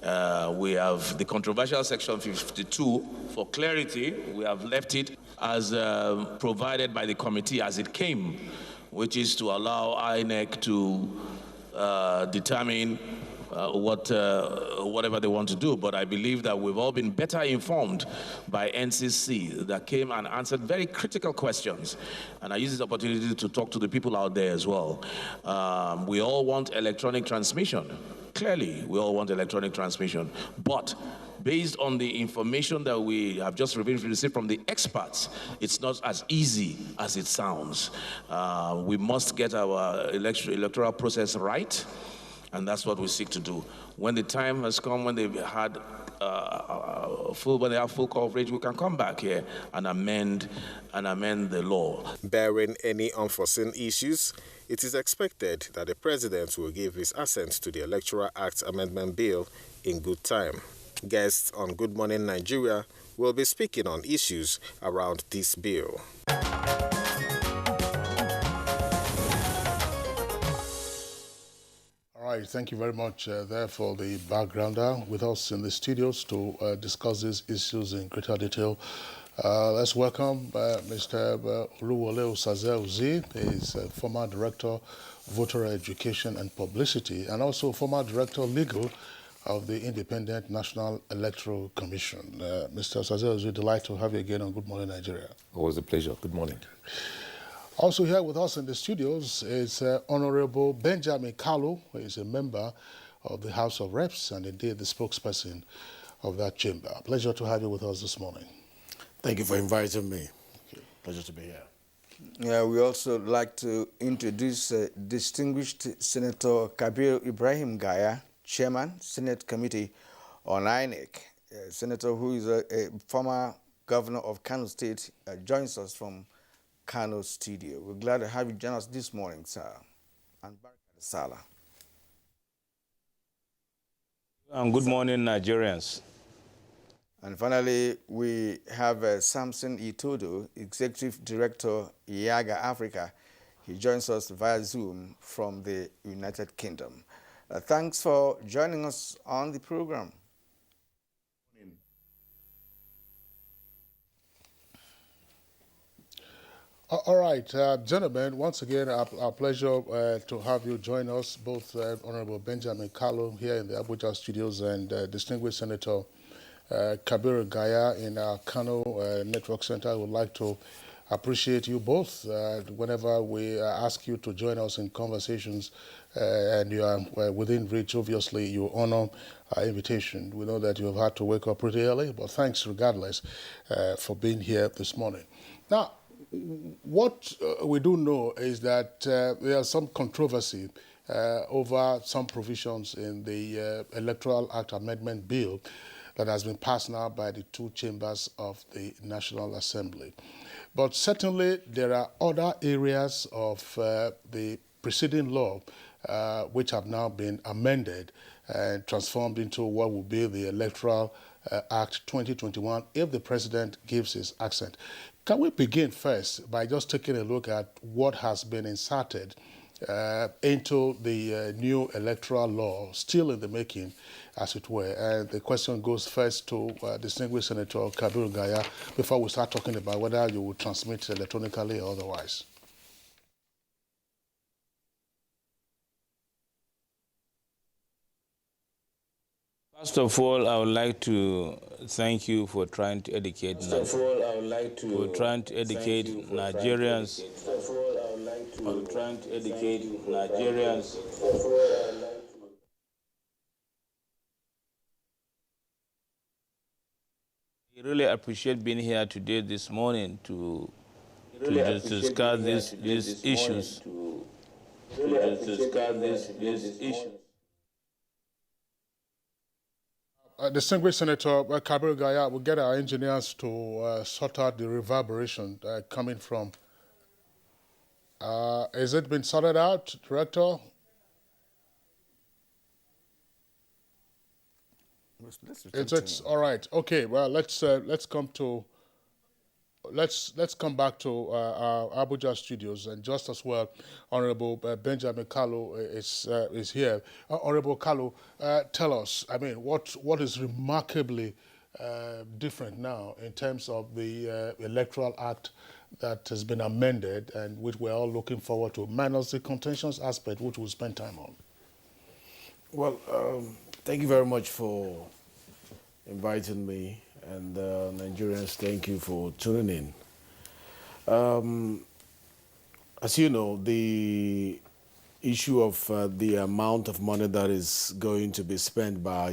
We have the controversial section 52. For clarity, we have left it as provided by the committee as it came, which is to allow INEC to determine whatever they want to do. But I believe that we've all been better informed by NCC that came and answered very critical questions. And I use this opportunity to talk to the people out there as well. We all want electronic transmission. Clearly, we all want electronic transmission. But based on the information that we have just received from the experts, it's not as easy as it sounds. We must get our electoral process right. And that's what we seek to do. When the time has come, when they've had when they have full coverage, we can come back here and amend the law. Barring any unforeseen issues, it is expected that the President will give his assent to the Electoral Act Amendment Bill in good time. Guests on Good Morning Nigeria will be speaking on issues around this bill. All right, thank you very much there for the backgrounder with us in the studios to discuss these issues in greater detail. Let's welcome Mr. Oluwole Osaze-Ozi. He's former Director, Voter Education and Publicity, and also former Director, Legal of the Independent National Electoral Commission. Mr. Osaze-Ozi, delighted to have you again on Good Morning Nigeria. Always a pleasure. Good morning. Also here with us in the studios is Honorable Benjamin Kalu, who is a member of the House of Reps and indeed the spokesperson of that chamber. Pleasure to have you with us this morning. Thank you for inviting me. Pleasure to be here. Yeah, we also like to introduce distinguished Senator Kabir Ibrahim Gaya, Chairman, Senate Committee on INEC. Senator who is a former governor of Kano State joins us from Kano studio. We're glad to have you join us this morning, sir. And Barakat Salah. And good morning, Nigerians. And finally, we have Samson Itodo, Executive Director, Yaga Africa. He joins us via Zoom from the United Kingdom. Thanks for joining us on the program. All right, gentlemen, once again, our pleasure to have you join us, both Honorable Benjamin Kalu here in the Abuja studios and distinguished Senator Kabir Gaya in our Kano Network Center. I would like to appreciate you both whenever we ask you to join us in conversations and you are within reach. Obviously, you honor our invitation. We know that you have had to wake up pretty early, but thanks regardless for being here this morning. Now, what we do know is that there is some controversy over some provisions in the Electoral Act Amendment Bill that has been passed now by the two chambers of the National Assembly. But certainly there are other areas of the preceding law which have now been amended and transformed into what will be the Electoral Act 2021 if the President gives his assent. Can we begin first by just taking a look at what has been inserted into the new electoral law, still in the making, as it were? And the question goes first to distinguished Senator Kabir Gaya before we start talking about whether you will transmit electronically or otherwise. First of all, I would like to thank you for trying to educate Nigerians. I really appreciate being here today, this morning, to discuss these issues. Distinguished Senator Kabir Gaya, we'll get our engineers to sort out the reverberation coming from. Has it been sorted out, Director? It's all right. Okay. Well, let's come back to our Abuja studios, and just as well, Honorable Benjamin Kalu is here. Honorable Kalu, tell us. I mean, what is remarkably different now in terms of the Electoral Act that has been amended and which we're all looking forward to, minus the contentious aspect, which we'll spend time on. Well, thank you very much for inviting me, and Nigerians, thank you for tuning in. As you know, the issue of the amount of money that is going to be spent by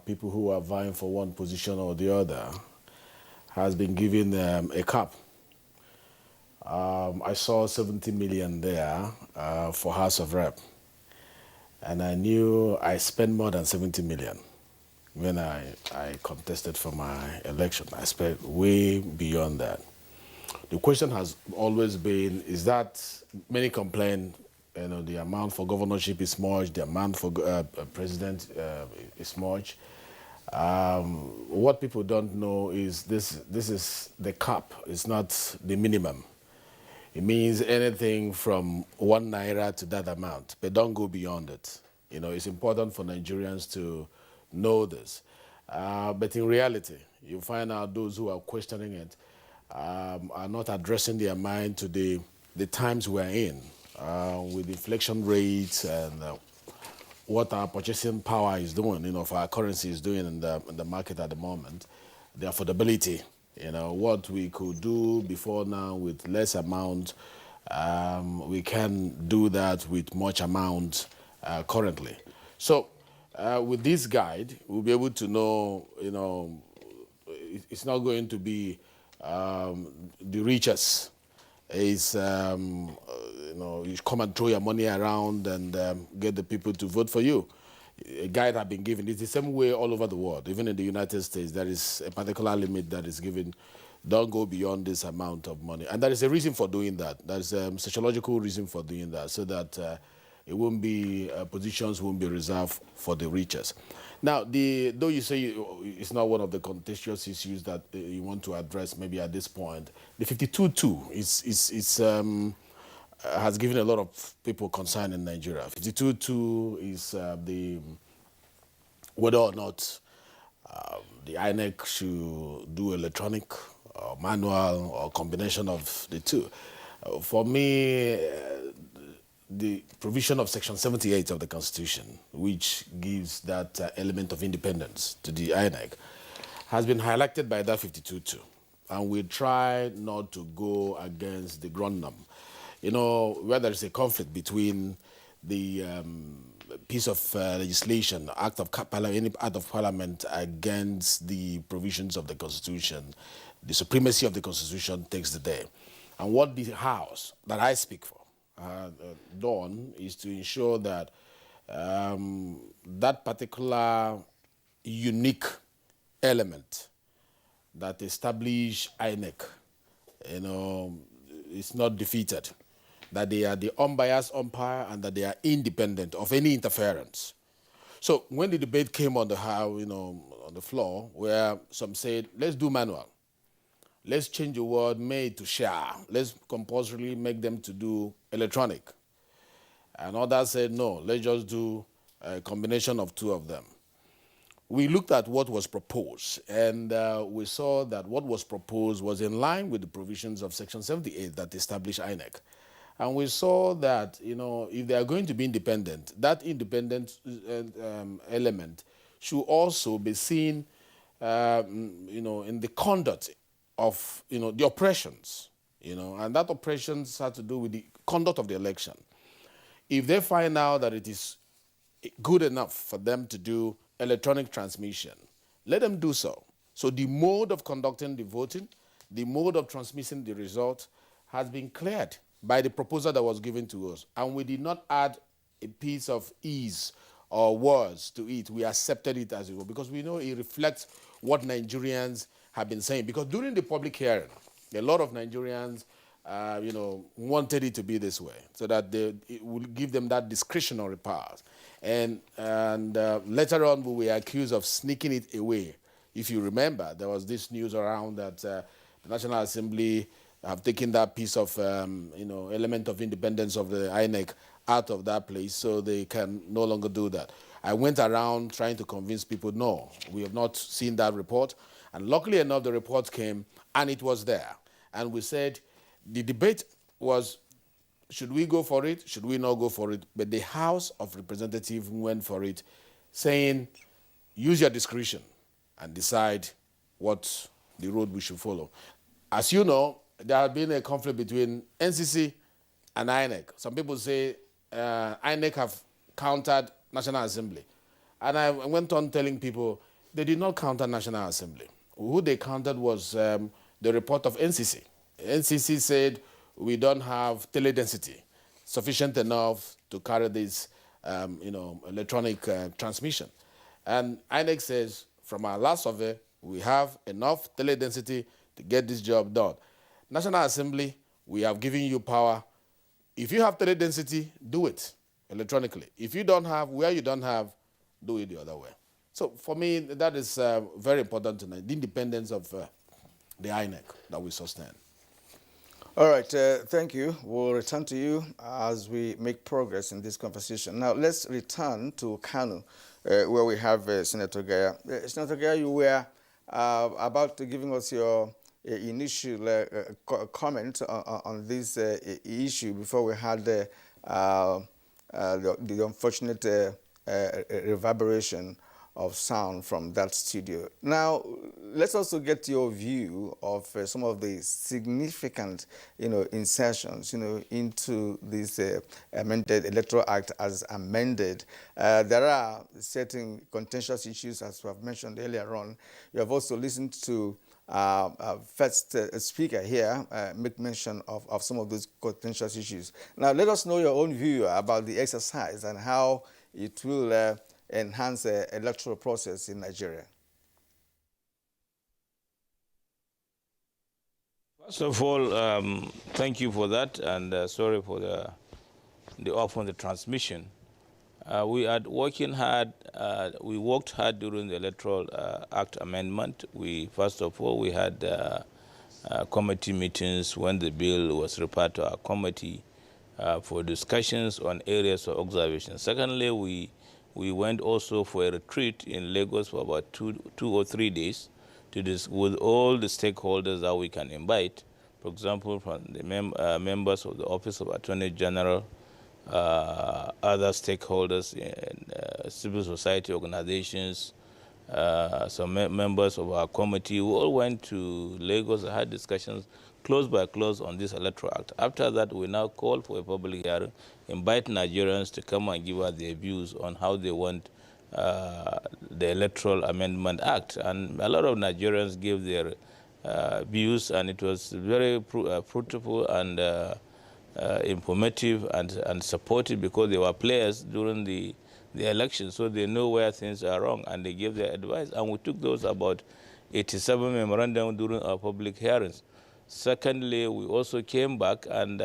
people who are vying for one position or the other has been given a cap. I saw 70 million there for House of Rep, and I knew I spent more than 70 million when I contested for my election. I spent way beyond that. The question has always been, is that many complain, the amount for governorship is much, the amount for president is much. What people don't know is this is the cap, it's not the minimum. It means anything from 1 naira to that amount, but don't go beyond it. It's important for Nigerians to know this. But in reality, you find out those who are questioning it are not addressing their mind to the times we're in, with inflation rates and what our purchasing power is doing, for our currency is doing in the market at the moment, the affordability, what we could do before now with less amount, we can do that with much amount currently. So with this guide, we'll be able to know, it's not going to be the richest. Is you come and throw your money around and get the people to vote for you. A guide has been given. It's the same way all over the world. Even in the United States, there is a particular limit that is given. Don't go beyond this amount of money. And there is a reason for doing that. There's a sociological reason for doing that, so that it won't be, positions won't be reserved for the richest. Now, though you say it's not one of the contentious issues that you want to address maybe at this point, the 52.2 has given a lot of people concern in Nigeria. 52.2 is whether or not the INEC should do electronic or manual or combination of the two. For me, the provision of Section 78 of the Constitution, which gives that element of independence to the INEC, has been highlighted by that 52.2. And we try not to go against the ground. Where there is a conflict between the piece of legislation, any act of parliament against the provisions of the Constitution, the supremacy of the Constitution takes the day. And what the House that I speak for done is to ensure that that particular unique element that establish INEC, is not defeated, that they are the unbiased umpire and that they are independent of any interference. So when the debate came on the House, on the floor, where some said, let's do manual. Let's change the word made to share. Let's compulsorily make them to do electronic. And others said, no, let's just do a combination of two of them. We looked at what was proposed, and we saw that what was proposed was in line with the provisions of Section 78 that established INEC. And we saw that, if they are going to be independent, that independent element should also be seen, in the conduct of, the operations, and that operations had to do with the conduct of the election. If they find out that it is good enough for them to do electronic transmission, let them do so. So the mode of conducting the voting, the mode of transmitting the result has been cleared by the proposal that was given to us. And we did not add a piece of ease or words to it. We accepted it as it was because we know it reflects what Nigerians have been saying. Because during the public hearing, a lot of Nigerians wanted it to be this way so that it would give them that discretionary power. And later on, we were accused of sneaking it away. If you remember, there was this news around that the National Assembly have taken that piece of, element of independence of the INEC out of that place, so they can no longer do that. I went around trying to convince people, no, we have not seen that report. And luckily enough, the report came, and it was there. And we said, the debate was, should we go for it? Should we not go for it? But the House of Representatives went for it, saying, use your discretion and decide what the road we should follow. As you know, there has been a conflict between NCC and INEC. Some people say INEC have countered National Assembly. And I went on telling people they did not counter National Assembly. Who they countered was the report of NCC. NCC said we don't have teledensity sufficient enough to carry this, electronic transmission. And INEC says, from our last survey, we have enough teledensity to get this job done. National Assembly, we have given you power. If you have teledensity, do it electronically. If you don't have, where you don't have, do it the other way. So for me, that is very important tonight, the independence of the INEC that we sustain. All right, thank you. We'll return to you as we make progress in this conversation. Now, let's return to Kano, where we have Senator Gaya. Senator Gaya, you were about to giving us your initial comment on this issue before we had the unfortunate reverberation of sound from that studio. Now, let's also get your view of some of the significant, insertions, into this amended Electoral Act as amended. There are certain contentious issues, as we have mentioned earlier on. You have also listened to first speaker here make mention of some of those contentious issues. Now, let us know your own view about the exercise and how it will enhance the electoral process in Nigeria. First of all, thank you for that, and sorry for the off on the transmission. We are working hard. We worked hard during the Electoral Act amendment. First of all, we had committee meetings when the bill was referred to our committee for discussions on areas of observation. Secondly, we went also for a retreat in Lagos for about two or 3 days with all the stakeholders that we can invite. For example, from the members of the Office of Attorney General, other stakeholders in civil society organizations, some members of our committee. We all went to Lagos and had discussions close by close on this Electoral Act. After that, we now call for a public hearing, invite Nigerians to come and give us their views on how they want the Electoral Amendment Act. And a lot of Nigerians gave their views, and it was very fruitful and informative and supportive, because they were players during the election, so they know where things are wrong, and they gave their advice. And we took those about 87 memorandum during our public hearings. Secondly, we also came back and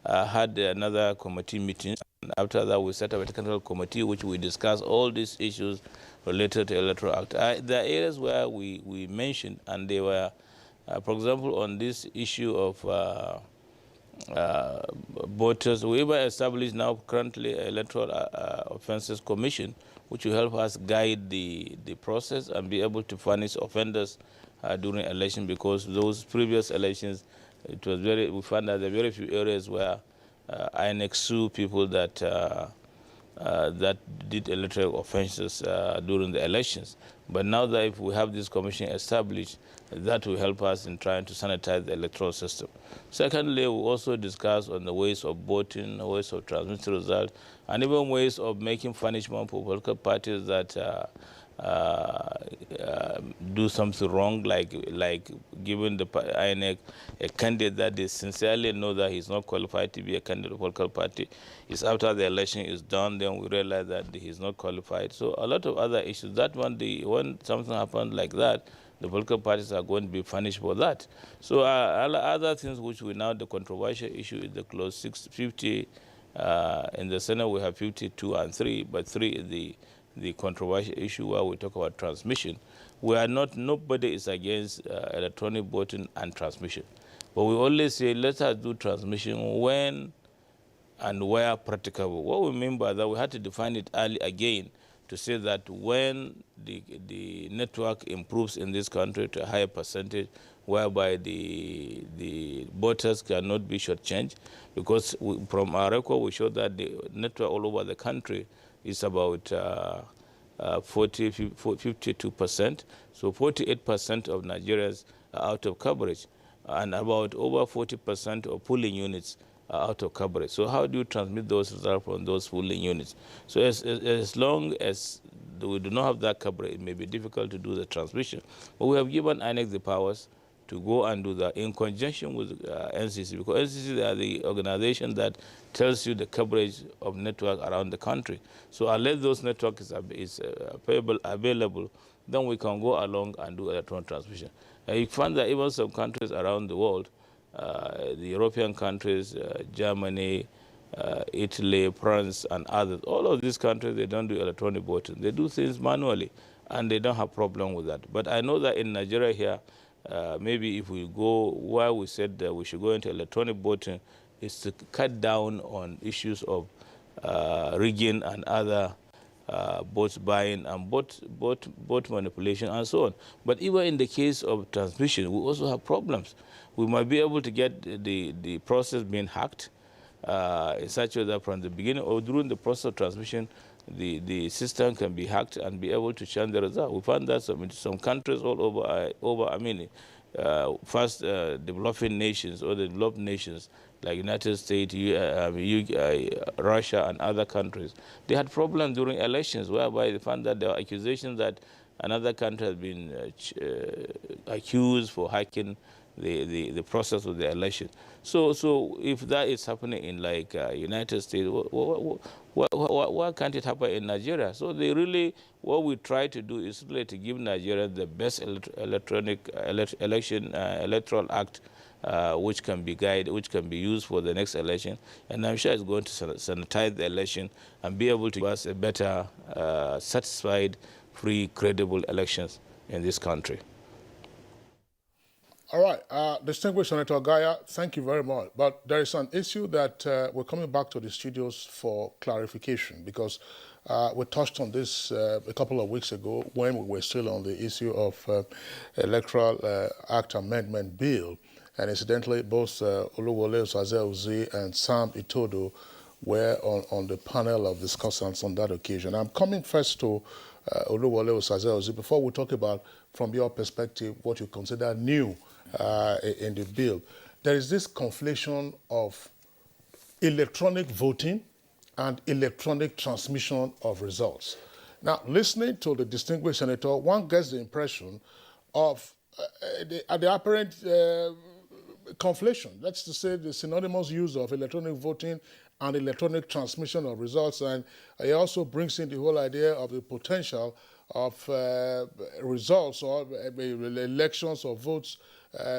had another committee meeting. And after that, we set up a technical committee, which we discussed all these issues related to Electoral Act. There are areas where we mentioned, and they were, for example, on this issue of voters. We even established now currently an Electoral Offences Commission, which will help us guide the process and be able to punish offenders during election, because those previous elections, we found that there are very few areas where INEC sue people that that did electoral offenses during the elections. But now that if we have this commission established, that will help us in trying to sanitize the electoral system. Secondly, we also discuss on the ways of voting, ways of transmitting results, and even ways of making punishment for political parties that do something wrong, like giving the INEC a candidate that they sincerely know that he's not qualified to be a candidate of a political party. It's after the election is done, then we realize that he's not qualified. So a lot of other issues. That one, when something happens like that, the political parties are going to be punished for that. So other things which we now, the controversial issue is the clause 650. In the Senate we have 52 and 3, but 3 is the controversial issue where we talk about transmission. We are not, nobody is against electronic voting and transmission. But we always say, let us do transmission when and where practicable. What we mean by that, we had to define it early again to say that when the network improves in this country to a higher percentage, whereby the voters cannot be shortchanged, because from our record we show that the network all over the country is about 52%. So 48% of Nigerians are out of coverage, and about over 40% of polling units are out of coverage. So how do you transmit those results from those polling units? So as long as we do not have that coverage, it may be difficult to do the transmission. But we have given INEC the powers to go and do that in conjunction with NCC, because NCC, they are the organization that tells you the coverage of network around the country. So unless those networks is available, then we can go along and do electronic transmission. You find that even some countries around the world, the European countries, Germany, Italy, France, and others, all of these countries, they don't do electronic voting. They do things manually, and they don't have problem with that. But I know that in Nigeria here, maybe if we go where we said that we should go into electronic voting, is to cut down on issues of rigging and other vote buying and vote manipulation and so on. But even in the case of transmission, we also have problems. We might be able to get the process being hacked in such a way that from the beginning or during the process of transmission, the system can be hacked and be able to change the result. We found that some countries all over first developing nations or the developed nations like United States, Russia, and other countries, they had problems during elections whereby they found that there were accusations that another country has been accused for hacking the process of the election. So if that is happening in like United States, why can't it happen in Nigeria? So they really, what we try to do is really to give Nigeria the best electoral act which can be guided, which can be used for the next election. And I'm sure it's going to sanitize the election and be able to give us a better, satisfied, free, credible elections in this country. All right, distinguished Senator Gaya, thank you very much. But there is an issue that we're coming back to the studios for clarification, because we touched on this a couple of weeks ago when we were still on the issue of Electoral Act Amendment Bill. And incidentally, both Oluwole Osaze-Ozie and Sam Itodo were on the panel of discussants on that occasion. I'm coming first to Oluwole Osaze-Ozie before we talk about, from your perspective, what you consider new in the bill. There is this conflation of electronic voting and electronic transmission of results. Now, listening to the distinguished senator, one gets the impression of the apparent conflation. That's to say, the synonymous use of electronic voting and electronic transmission of results, and it also brings in the whole idea of the potential of results or elections or votes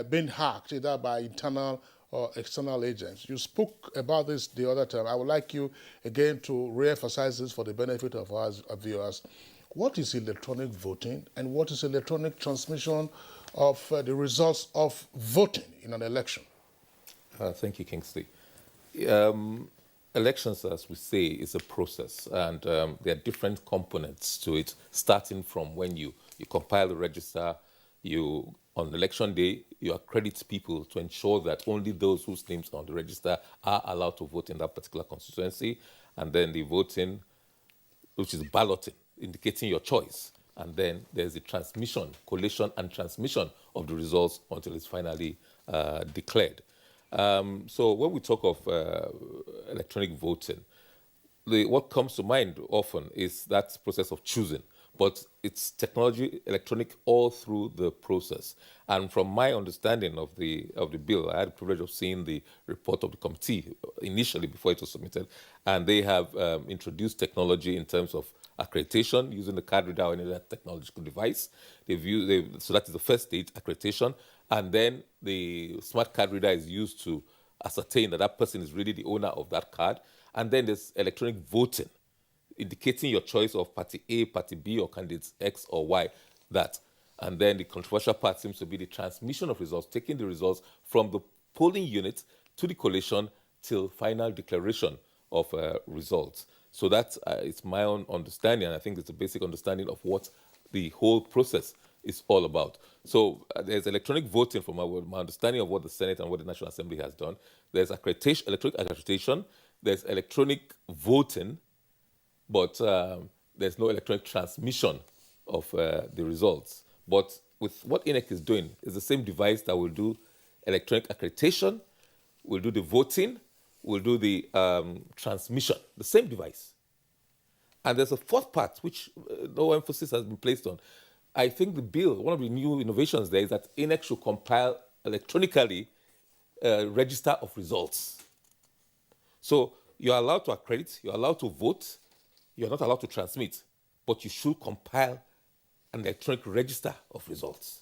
being hacked either by internal or external agents. You spoke about this the other time. I would like you again to re-emphasize this for the benefit of our viewers. What is electronic voting and what is electronic transmission of the results of voting in an election? Thank you, Kingsley. Elections, as we say, is a process, and there are different components to it, starting from when you compile the register, you On election day, you accredit people to ensure that only those whose names are on the register are allowed to vote in that particular constituency. And then the voting, which is balloting, indicating your choice. And then there's the transmission, collation and transmission of the results until it's finally declared. So when we talk of electronic voting, what comes to mind often is that process of choosing, but it's technology, electronic, all through the process. And from my understanding of the bill, I had the privilege of seeing the report of the committee initially before it was submitted, and they have introduced technology in terms of accreditation using the card reader or any other technological device. So that is the first stage, accreditation, and then the smart card reader is used to ascertain that that person is really the owner of that card. And then there's electronic voting, indicating your choice of party A, party B, or candidates X or Y, that. And then the controversial part seems to be the transmission of results, taking the results from the polling unit to the collation till final declaration of results. So that is my own understanding, and I think it's a basic understanding of what the whole process is all about. So there's electronic voting from my understanding of what the Senate and what the National Assembly has done. There's accreditation, electronic accreditation. There's electronic voting, but there's no electronic transmission of the results. But with what INEC is doing, it's the same device that will do electronic accreditation, will do the voting, will do the transmission, the same device. And there's a fourth part, which no emphasis has been placed on. I think the bill, one of the new innovations there is that INEC should compile electronically a register of results. So you're allowed to accredit, you're allowed to vote, you're not allowed to transmit, but you should compile an electronic register of results.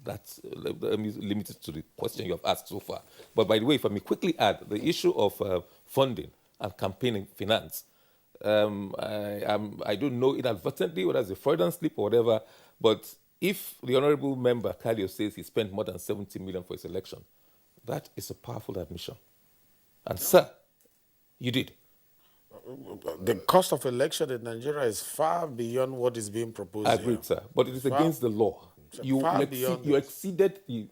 That's limited to the question you have asked so far. But by the way, if I may quickly add, the issue of funding and campaigning finance, I don't know inadvertently whether it's a Freudian slip or whatever, but if the honorable member, Kalio, says he spent more than 70 million for his election, that is a powerful admission. And sir, you did. The cost of election in Nigeria is far beyond what is being proposed. I agree, sir. But it is against the law. You exceeded the